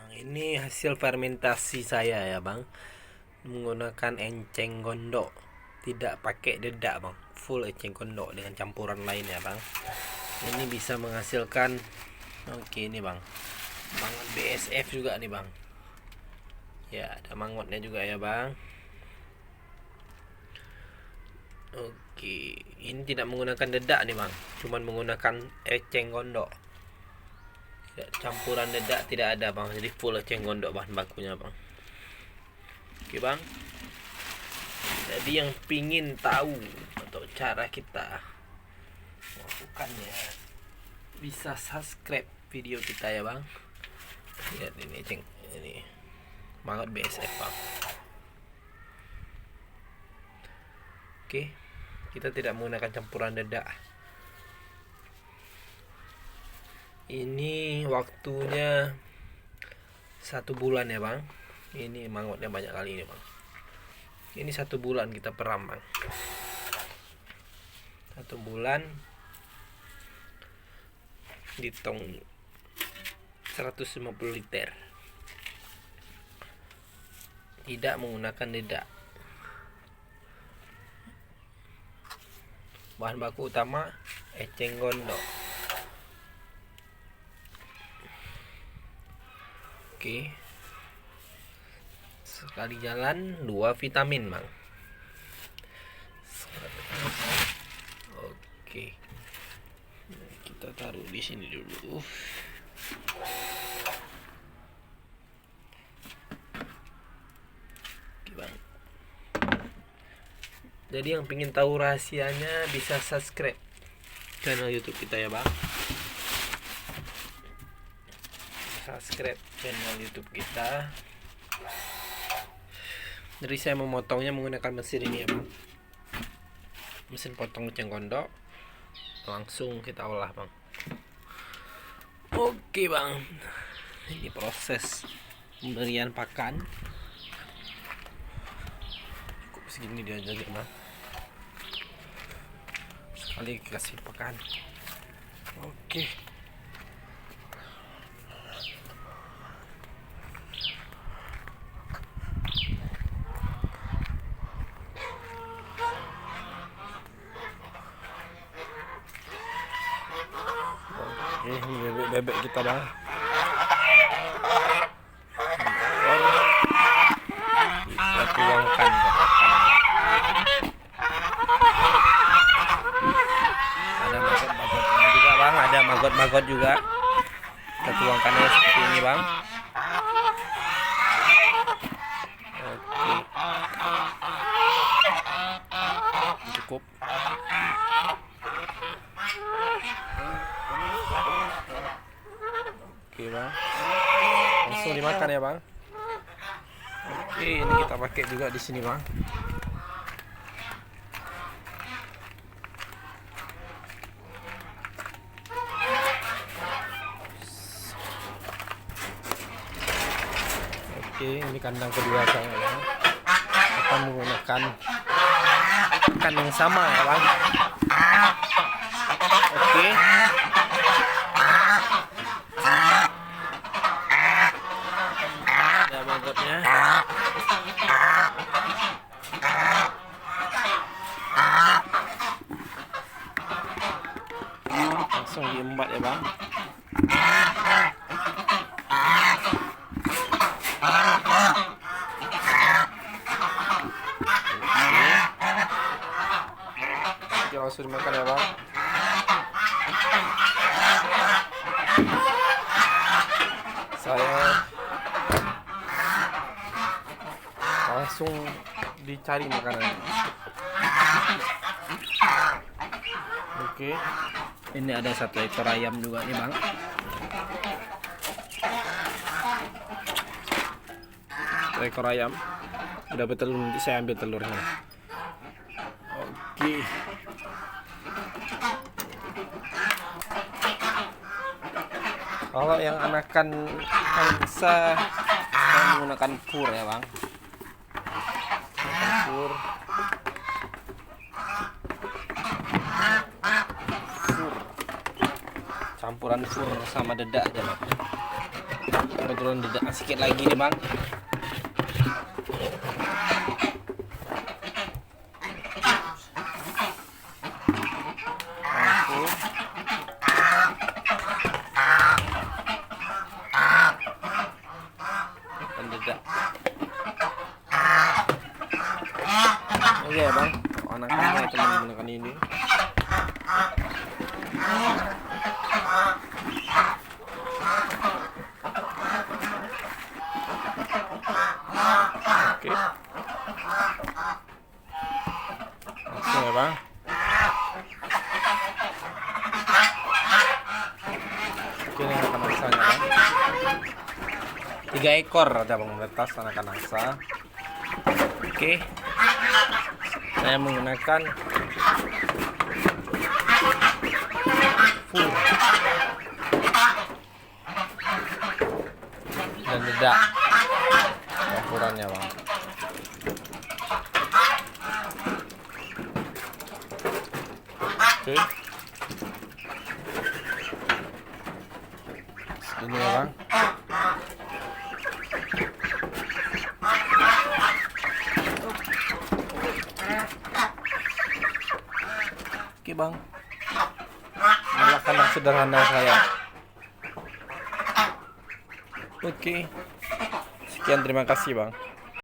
Bang, ini hasil fermentasi saya ya bang, menggunakan enceng gondok, tidak pakai dedak bang, full enceng gondok dengan campuran lain ya bang. Ini bisa menghasilkan, oke ini bang, mangut BSF juga nih bang. Ya ada mangutnya juga ya bang. Oke, ini tidak menggunakan dedak nih bang, cuman menggunakan enceng gondok. Campuran dedak tidak ada bang, jadi full enceng gondok bahan bakunya bang. Oke bang, jadi yang pingin tahu atau cara kita melakukannya, bisa subscribe video kita ya bang. Lihat ini ceng, ini mangut BSF bang. Oke, kita tidak menggunakan campuran dedak. Ini waktunya 1 bulan ya bang. Ini mangutnya banyak kali ini bang. Ini 1 bulan kita peram bang. 1 bulan di tong 150 liter. Tidak menggunakan dedak. Bahan baku utama enceng gondok. Oke. Sekali jalan 2 vitamin bang. Oke. Kita taruh di sini dulu. Oke bang. Jadi yang pengen tahu rahasianya bisa subscribe channel YouTube kita ya bang. Subscribe channel YouTube kita. Jadi saya memotongnya menggunakan mesin ini ya bang, mesin potong enceng gondok. Langsung kita olah bang. Oke bang, ini proses pemberian pakan. Cukup segini dia aja bang, sekali kasih pakan. Oke. Ini bebek kita bang. Kita tuangkan ke pakan. Ada maggot-maggotnya juga bang, ada maggot-maggot juga. Kita tuangkannya seperti ini bang. Oke. Cukup. Oke bang, langsung dimakan ya bang. Oke, ini kita pakai juga di sini bang. Oke, ini kandang kedua saya bang. Kita menggunakan pakan yang sama ya bang. Oke. Ada maggotnya. Langsung diembat ya bang. Oke, langsung dimakan ya bang. Saya langsung dicari makanan. Oke, ini ada 1 ekor ayam juga nih bang. Ekor ayam udah bertelur, nanti saya ambil telurnya. Oke. Kalau yang anakan angsa saya menggunakan fur ya bang. Fur. Campuran fur sama dedak aja bang. Aku turun sedikit lagi nih bang. Dedak. Oke ya bang, anak-anak itu menggunakan ini. Oke. Oke ya bang. Oke, ini anak aksanya bang. 3 ekor ada bang menetas anak aksa. Oke. Saya menggunakan full dan dedak ukurannya bang. Oke. Ini ya bang. Oke bang, inilah kandang sederhana saya. Oke, sekian, terima kasih bang.